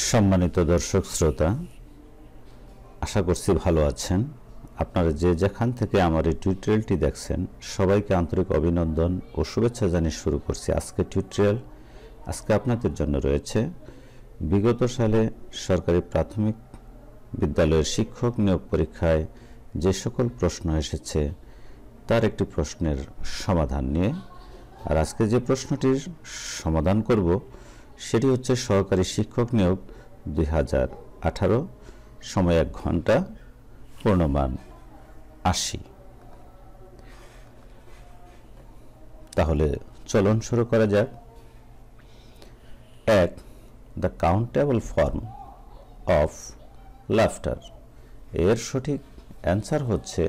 সম্মানিত দর্শক শ্রোতা, আশা করছি ভালো আছেন। আপনারা যে যেখান থেকে আমার এই টিউটোরিয়ালটি দেখছেন সবাইকে আন্তরিক অভিনন্দন ও শুভেচ্ছা জানিয়ে শুরু করছি আজকের টিউটোরিয়াল। আজকে আপনাদের জন্য রয়েছে বিগত সালে সরকারি প্রাথমিক বিদ্যালয়ের শিক্ষক নিয়োগ পরীক্ষায় যে সকল প্রশ্ন এসেছে তার একটি প্রশ্নের সমাধান নিয়ে। আর আজকে যে প্রশ্নটির সমাধান করব সেটি হচ্ছে সহকারী শিক্ষক নিয়োগ 2018, সময় 1 ঘন্টা, পূর্ণমান 80। তাহলে চলুন শুরু করা যাক। 1. The countable form of laughter. এর সঠিক অ্যান্সার হচ্ছে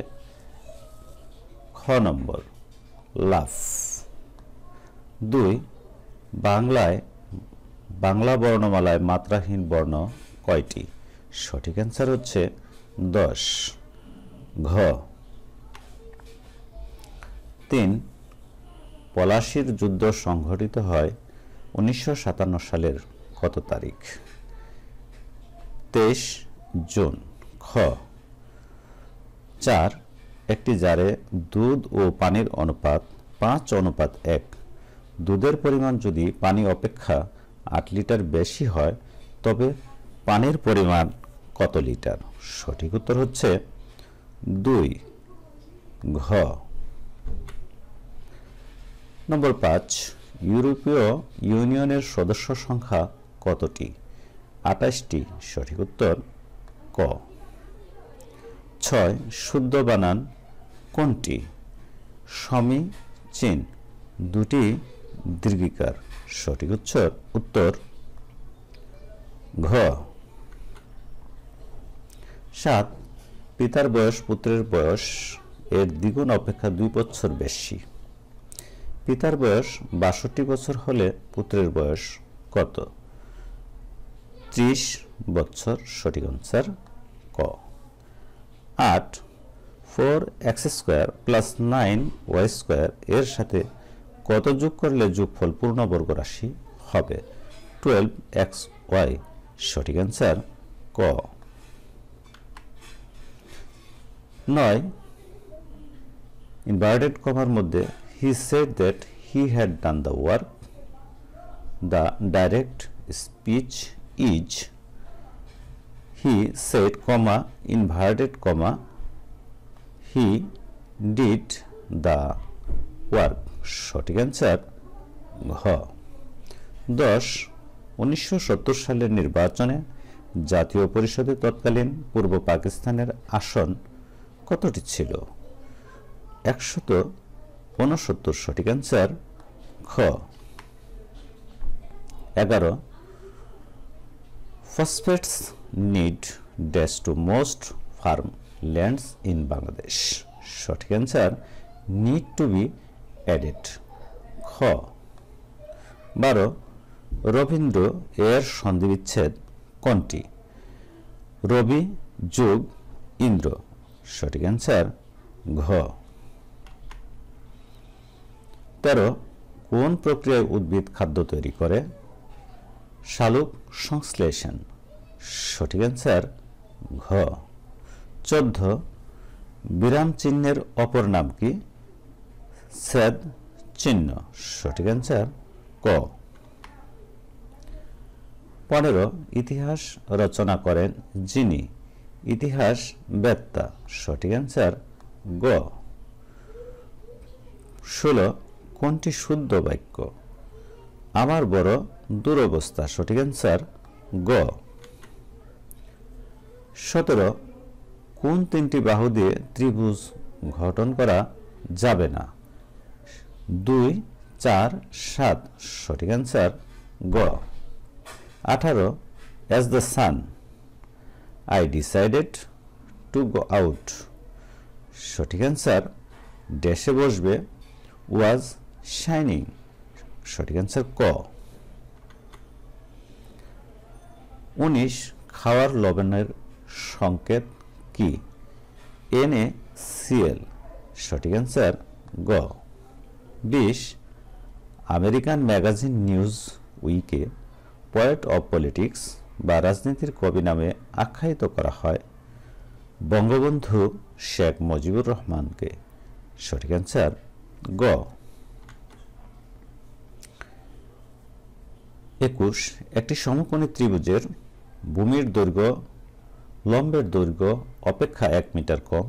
খ নম্বর, লাফ। 2. বাংলা বর্ণমালায় মাত্রাহীন বর্ণ কয়টি? সঠিক অ্যান্সার হচ্ছে 10, ঘ। 3. পলাশীর যুদ্ধ সংঘটিত হয় 1957 সালের কত তারিখ? 23 জুন, খ। 4. একটি জারে দুধ ও পানির অনুপাত 5:1। দুধের পরিমাণ যদি পানি অপেক্ষা 8 লিটার বেশি হয় তবে পানির পরিমাণ কত লিটার? সঠিক উত্তর হচ্ছে 2, ঘ। নম্বর 5. ইউরোপীয় ইউনিয়নের সদস্য সংখ্যা কতটি? 28টি। সঠিক উত্তর ক। 6. শুদ্ধ বানান কোনটি? সমীচীন, দুটি দীর্ঘিকার। সঠিক উত্তর ঘ। 7. পিতার বয়স পুত্রের বয়স এর দ্বিগুণ অপেক্ষা 2 বছর বেশি। পিতার বয়স 62 বছর হলে পুত্রের বয়স কত? 30 বছর। সঠিক আনসার ক। 8. 4x² + 9y² এর সাথে কত যোগ করলে যোগফল পূর্ণবর্গ রাশি হবে? 12xy। সঠিক অ্যান্সার ক। 9. ইনভার্টেড কমার মধ্যে he said that he had done the work. The direct speech is he said, comma, inverted comma, he did the work. সঠিক অ্যান্সার ঘ। 10. 1970 সালের নির্বাচনে জাতীয় পরিষদে তৎকালীন পূর্ব পাকিস্তানের আসন কতটি ছিল? 169। সঠিক অ্যান্সার খ। 11. Phosphates need dash to most farm lands in Bangladesh. সঠিক answer need to be added, খ। 12. রবীন্দ্র এর সন্ধিবিচ্ছেদ কোনটি? রবি যোগ ইন্দ্র। সঠিক অ্যান্সার ঘ। 13. কোন প্রক্রিয়ায় উদ্ভিদ খাদ্য তৈরি করে? শালুক সংশ্লেষণ। সঠিক অ্যান্সার ঘ। 14. বিরাম চিহ্নের অপর নাম কি? ছেদ চিহ্ন। সঠিক অ্যান্সার ক। 15. ইতিহাস রচনা করেন যিনি? ইতিহাস বেত্তা। সঠিক অ্যান্সার গ। 16. কোনটি শুদ্ধ বাক্য? আমার বড় দুরবস্থা। সঠিক অ্যান্সার গ। 17. কোন 3টি বাহু দিয়ে ত্রিভুজ গঠন করা যাবে না? 2, 4, 7। সঠিক অ্যান্সার গ। 18. as the sun I decided to go out. সঠিক অ্যান্সার ড্যাশে বসবে was shining. সঠিক অ্যান্সার ক। 19. খাওয়ার লবণের সংকেত কি? NaCl। সঠিক অ্যান্সার গ। 20. আমেরিকান ম্যাগাজিন নিউজ উইকে পোয়েট অফ পলিটিক্স বা রাজনীতির কবি নামে আখ্যায়িত করা হয় বঙ্গবন্ধু শেখ মুজিবুর রহমানকে? সঠিক অ্যান্সার গ। 21 একটি সমকোণী ত্রিভুজের ভূমির দৈর্ঘ্য লম্বের দৈর্ঘ্য অপেক্ষা 1 মিটার কম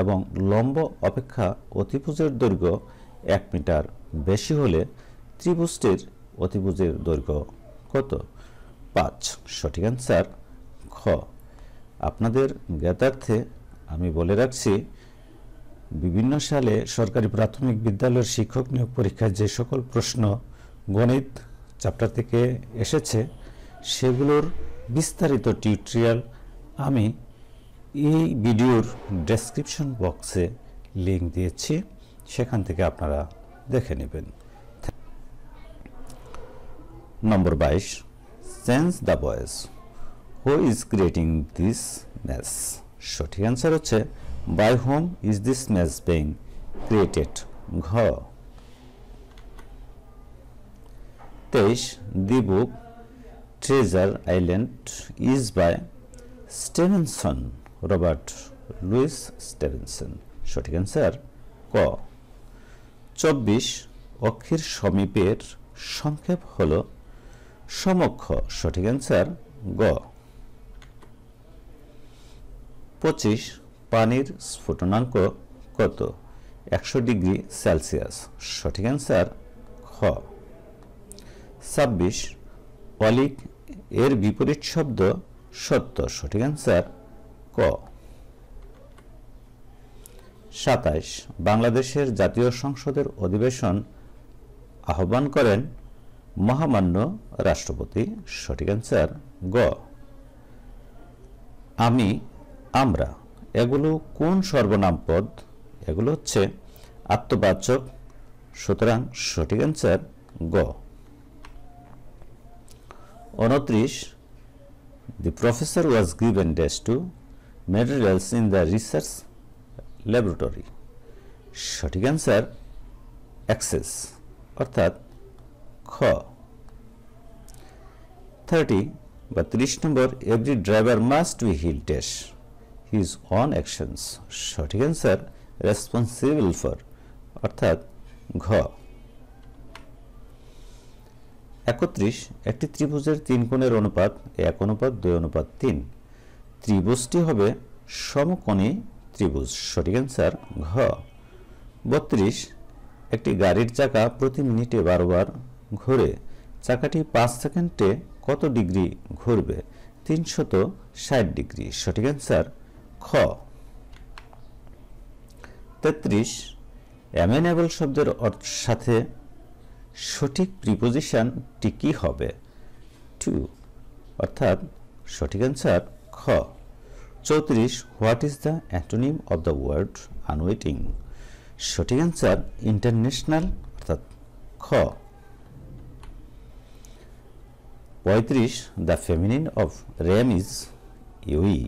এবং লম্ব অপেক্ষা অতিভুজের দৈর্ঘ্য 1 মিটার বেশি হলে ত্রিভুজটির অতিভুজের দৈর্ঘ্য কত? 5। সঠিক অ্যান্সার খ। আপনাদের জ্ঞাতার্থে আমি বলে রাখছি, বিভিন্ন সালে সরকারি প্রাথমিক বিদ্যালয়ের শিক্ষক নিয়োগ পরীক্ষায় যে সকল প্রশ্ন গণিত চ্যাপ্টার থেকে এসেছে সেগুলোর বিস্তারিত টিউটোরিয়াল আমি এই ভিডিওর ডেসক্রিপশন বক্সে লিংক দিয়েছি, সেখান থেকে আপনারা দেখে নেবেন। Number 22 change the voice who is creating this mess? সঠিক অ্যান্সার হচ্ছে by whom is this mess being created? ঘ। 23 the book Treasure Island is by Stevenson Robert Louis Stevenson? সঠিক অ্যান্সার ক। 24 অক্ষের সমীপের সংক্ষেপ হল সমক্ষ? সঠিক অ্যান্সার গ। 25 পানির স্ফুটনাঙ্ক কত? 100 ডিগ্রি সেলসিয়াস? সঠিক অ্যান্সার খ। 26 অলিক এর বিপরীত শব্দ সত্য? সঠিক অ্যান্সার ক। 27 বাংলাদেশের জাতীয় সংসদের অধিবেশন আহ্বান করেন মহামান্য রাষ্ট্রপতি? সঠিক অ্যান্সার গ। আমি, আমরা এগুলো কোন সর্বনাম পদ? এগুলো হচ্ছে আত্মবাচক, সুতরাং সঠিক অ্যান্সার গ। 29 the professor was given dash to materials in the research laboratory? সঠিক অ্যান্সার অ্যাক্সেস অর্থাৎ খ। 30 বা 30 number every driver must be held dash his own actions? সঠিক অ্যান্সার রেসপন্সিবল ফর অর্থাৎ ঘ। 31 একটি ত্রিভুজের 3 কোণের অনুপাত 1:2:3। ত্রিভুজটি হবে সমকোণী ত্রিভুজ? সঠিক অ্যান্সার ঘ। 32 একটি গাড়ির চাকা প্রতি মিনিটে 12 বার ঘুরে চাকাটি 5 সেকেন্ডে কত ডিগ্রি ঘুরবে? 360 ডিগ্রি? সঠিক অ্যান্সার খ। 33 অ্যামেনেবল শব্দের সাথে সঠিক প্রিপোজিশনটি কি হবে? টু অর্থাৎ সঠিক অ্যান্সার খ। 34 what is the antonym of the word unwaiting? সঠিক অ্যান্সার ইন্টারন্যাশনাল অর্থাৎ খ। 35 the feminine of ram is ewe?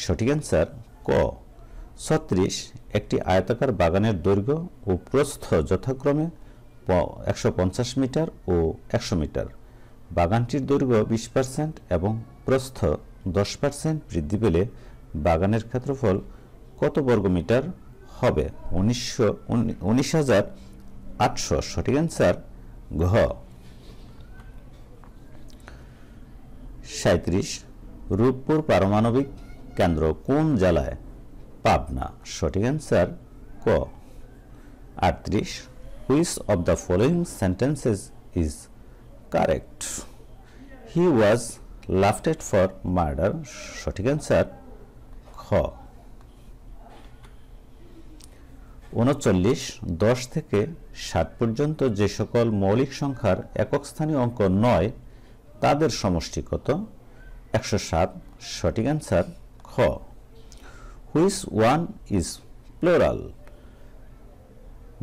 সঠিক অ্যান্সার ক। 36 একটি আয়তাকার বাগানের দৈর্ঘ্য ও প্রস্থ যথাক্রমে 150 মিটার ও 100 মিটার। বাগানটির দৈর্ঘ্য 20% এবং প্রস্থ 10% বৃদ্ধি পেলে বাগানের ক্ষেত্রফল কত বর্গমিটার হবে? 19,800? সঠিক অ্যান্সার ঘ। 37 রূপপুর পারমাণবিক কেন্দ্র কোন জেলায়? পাবনা? সঠিক অ্যান্সার ক। 38 which of the following sentences is correct? He was laughed for murder? সঠিক অ্যান্সার খ। 39 10 থেকে 60 পর্যন্ত যে সকল মৌলিক সংখ্যার একক স্থানীয় অঙ্ক নয় তাদের সমষ্টি কত? 107? সঠিক অ্যান্সার খ। Which one is plural?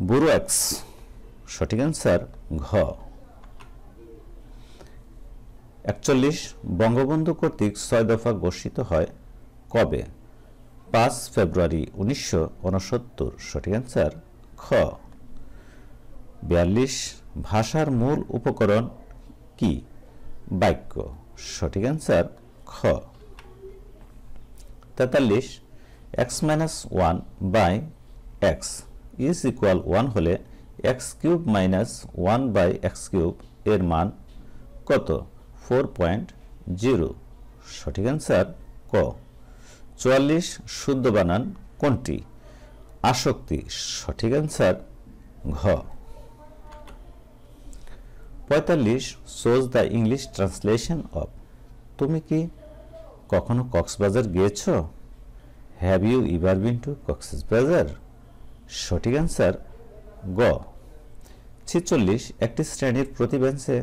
Bureaux? সঠিক অ্যান্সার ঘ। 41 বঙ্গবন্ধু কর্তৃক 6 দফা ঘোষিত হয় কবে? 5 ফেব্রুয়ারি 1969? সঠিক অ্যান্সার খ। 42 ভাষার মূল উপকরণ কি? বাক্য? সঠিক অ্যান্সার খ। 43 x minus 1 by x is equal 1 হলে x cube minus 1 by x cube এর মান কত? 4.0 সঠিক অ্যান্সার ক। 44 শুদ্ধ বানান কোনটি? আসক্তি সঠিক অ্যান্সার ঘ। 45 shows the English translation of তুমি কি কখনো কক্সবাজার গিয়েছো? Have you ever been to Cox's Bazar সঠিক অ্যান্সার গ। 46 একটি শ্রেণীর প্রতি বেঞ্চে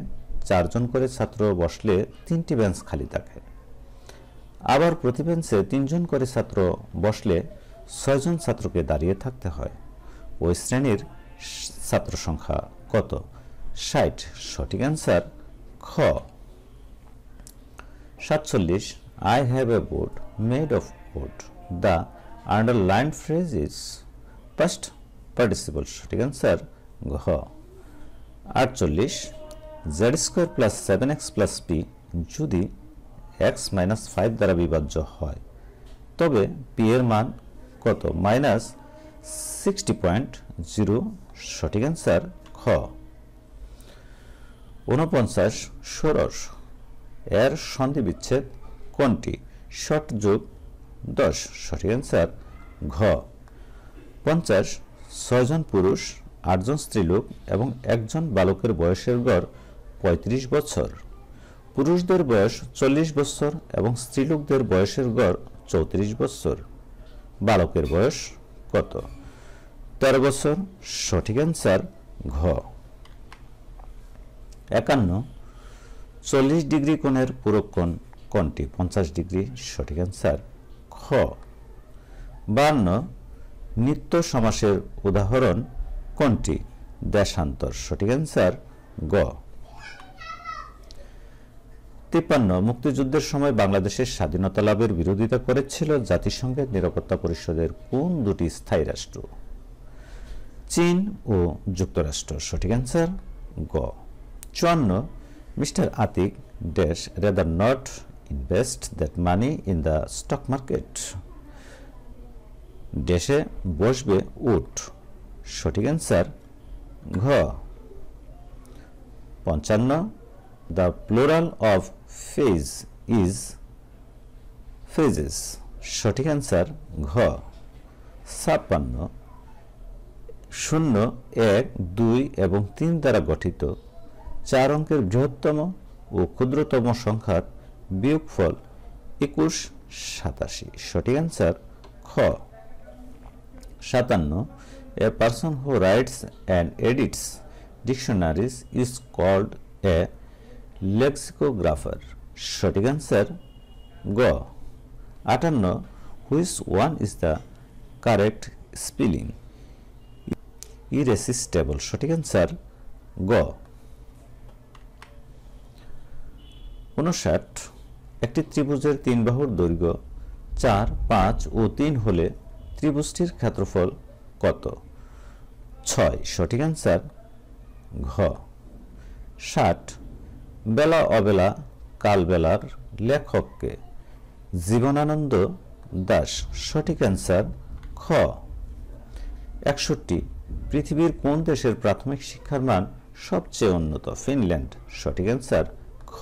4 জন করে ছাত্র বসলে 3টি বেঞ্চ খালি থাকে। আবার প্রতি বেঞ্চে 3 জন করে ছাত্র বসলে 6 জন ছাত্রকে দাঁড়িয়ে থাকতে হয়। ওই শ্রেণীর ছাত্র সংখ্যা কত? 60 সঠিক অ্যান্সার খ। 47 I have a boat made of wood. The underlined phrase is past participle সঠিক অ্যান্সার ঘ। 48 z square plus 7x plus p যদি x মাইনাস 5 দ্বারা বিভাজ্য হয় তবে p এর মান কত? মাইনাস 60.0 সঠিক অ্যান্সার খ। 49 ষোড়শ এর সন্ধি বিচ্ছেদ কোনটি? ষট যোগ 10 সঠিক অ্যান্সার ঘ। 50 6 জন পুরুষ 8 জন স্ত্রীলোক এবং 1 জন বালকের বয়সের গড় 35 বছর। পুরুষদের বয়স 40 বছর এবং স্ত্রীলোকদের বয়সের গড় 34 বছর। বালকের বয়স কত? 13 বছর সঠিক অ্যান্সার ঘ। 51 40 ডিগ্রি কোণের পূরক কোণ কোনটি? 50 ডিগ্রি সঠিক অ্যান্সার খ। 52 নিত্য সমাসের উদাহরণ কোনটি? দেশান্তর সঠিক অ্যান্সার গ। 53 মুক্তিযুদ্ধের সময় বাংলাদেশের স্বাধীনতা লাভের বিরোধিতা করেছিল জাতিসংঘের নিরাপত্তা পরিষদের কোন দুটি স্থায়ী রাষ্ট্র? চীন ও যুক্তরাষ্ট্র সঠিক অ্যান্সার গ। 54 mister Atik dash rather not invest that money in the stock market ড্যাশে বসবে উট সঠিক অ্যান্সার ঘ। 55 the plural of phase is phases সঠিক অ্যান্সার ঘ। 56 0 1 2 এবং 3 দ্বারা গঠিত 4 অঙ্কের বৃহত্তম ও ক্ষুদ্রতম সংখ্যার বিয়োগফল 21 87 সঠিক অ্যান্সার খ। 57 a person who writes and edits dictionaries is called a lexicographer সঠিক অ্যান্সার গ। 58 which one is the correct spelling? irresistible সঠিক অ্যান্সার গ। 59 একটি ত্রিভুজের 3 বাহুর দৈর্ঘ্য 4 5 ও 3 হলে ত্রিভুজটির ক্ষেত্রফল কত? 6 সঠিক অ্যান্সার ঘ। 60 বেলা অবেলা কালবেলার লেখককে? জীবনানন্দ দাশ সঠিক অ্যান্সার খ। 61 পৃথিবীর কোন দেশের প্রাথমিক শিক্ষার মান সবচেয়ে উন্নত? ফিনল্যান্ড সঠিক অ্যান্সার খ।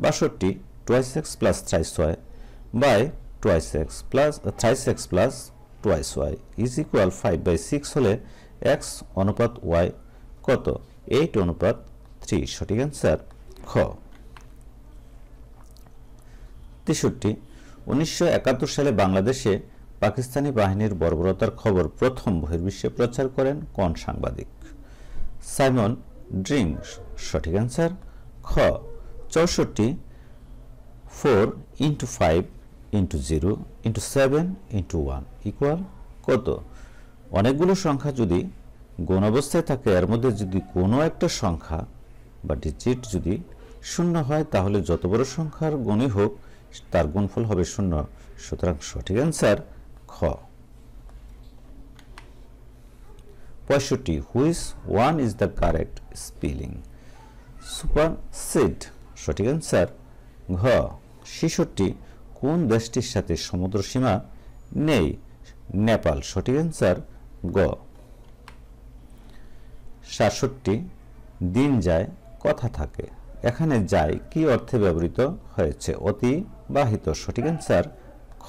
62 twice x plus thrice y by twice x plus thrice x plus twice y is equal 5/6 হলে x অনুপাত y কত? 8:3 সঠিক অ্যান্সার খ। 63 1971 সালে বাংলাদেশে পাকিস্তানি বাহিনীর বর্বরতার খবর প্রথম বহির্বিশ্বে প্রচার করেন কোন সাংবাদিক? সাইমন ড্রিং সঠিক অ্যান্সার খ। 64 4 into 5 into 0 into 7 into 1 equal কত? অনেকগুলো সংখ্যা যদি গুণ অবস্থায় থাকে এর মধ্যে যদি কোনো একটা সংখ্যা বা ডিজিট যদি শূন্য হয় তাহলে যত বড় সংখ্যার গুণই হোক তার গুণফল হবে শূন্য। সুতরাং সঠিক অ্যান্সার খ। 65 which one is the correct spelling? Supersede সঠিক অ্যান্সার ঘ ৬৬ কোন দেশটির সাথে সমুদ্র সীমা নেই? নেপাল। সঠিক অ্যান্সার গ। ৬৭ দিন যায় কথা থাকে, এখানে যায় কি অর্থে ব্যবহৃত হয়েছে? অতিবাহিত। সঠিক অ্যান্সার খ।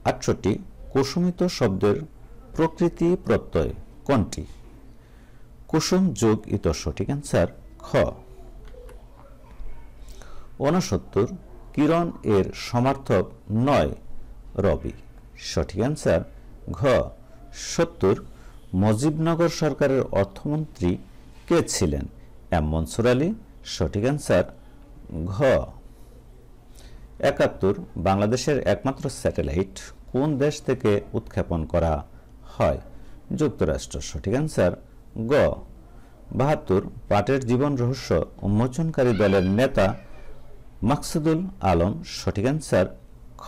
৬৮ কুসুমিত শব্দের প্রকৃতি প্রত্যয় কোনটি? কুসুম যোগ ইত। সঠিক অ্যান্সার খ। ৬৯ কিরণ এর সমার্থক নয় রবি। সঠিক অ্যান্সার ঘ। ৭০ মুজিবনগর সরকারের অর্থমন্ত্রী কে ছিলেন? এম মনসুর আলী। সঠিক অ্যান্সার ঘ। ৭১ বাংলাদেশের একমাত্র স্যাটেলাইট কোন দেশ থেকে উৎক্ষেপণ করা হয়? যুক্তরাষ্ট্র। সঠিক অ্যান্সার গ। ৭২ পাটের জীবন রহস্য উন্মোচনকারী দলের নেতা মাকসুদুল আলম। সঠিক অ্যান্সার খ।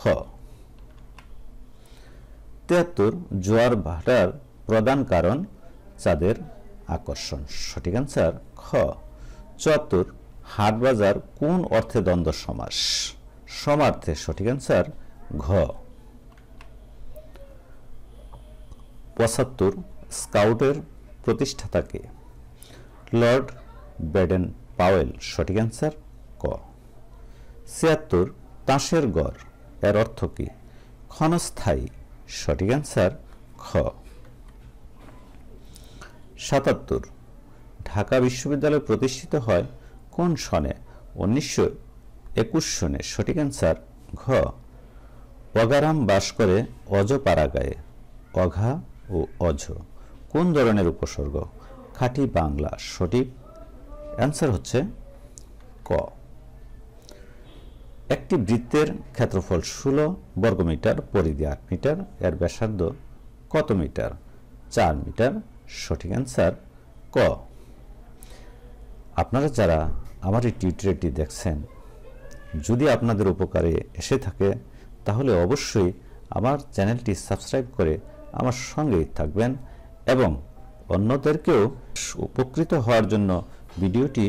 ৭৩ জোয়ার ভাটার প্রধান কারণ চাঁদের আকর্ষণ। সঠিক অ্যান্সার খ। ৭৪ হাট বাজার কোন অর্থে দ্বন্দ্ব সমাস? সমার্থে। সঠিক অ্যান্সার ঘ। ৭৫ স্কাউটের প্রতিষ্ঠাতা কে? Lord Baden Powell. সঠিক অ্যান্সার ক। ৭৬ তাসের গড় এর অর্থ কি? ক্ষণস্থায়ী। সঠিক অ্যান্সার খ। ৭৭ ঢাকা বিশ্ববিদ্যালয় প্রতিষ্ঠিত হয় কোন সনে? ১৯২১ সনে। সঠিক অ্যান্সার ঘ। অগারাম বাস করে অজ পাড়াগায়ে। অঘা ও অঝ কোন ধরনের উপসর্গ? খাঁটি বাংলা। সঠিক অ্যান্সার হচ্ছে ক। একটি বৃত্তের ক্ষেত্রফল ১৬ বর্গমিটার, পরিধি ৮ মিটার, এর ব্যাসার্ধ কত মিটার? ৪ মিটার। সঠিক অ্যান্সার ক। আপনারা যারা আমার এই টিউটোরিয়ালটি দেখছেন, যদি আপনাদের উপকারে এসে থাকে তাহলে অবশ্যই আমার চ্যানেলটি সাবস্ক্রাইব করে আমার সঙ্গেই থাকবেন এবং অন্যদেরকেও উপকৃত হওয়ার জন্য ভিডিওটি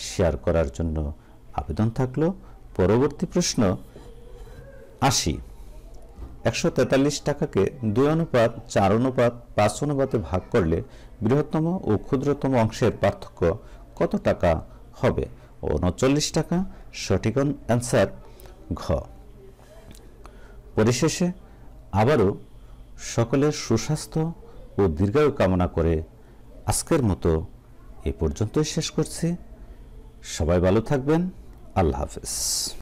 শেয়ার করার জন্য আবেদন থাকলো। পরবর্তী প্রশ্ন ৮০ ১৪৩ টাকাকে ২:৪:৫ অনুপাতে ভাগ করলে বৃহত্তম ও ক্ষুদ্রতম অংশের পার্থক্য কত টাকা হবে? ৩৯ টাকা। সঠিক অ্যান্সার ঘ। পরিশেষে আবারও সকলের সুস্বাস্থ্য ও দীর্ঘায়ু কামনা করে আজকের মতো এ পর্যন্তই শেষ করছি। সবাই ভালো থাকবেন। আল্লাহ হাফেজ।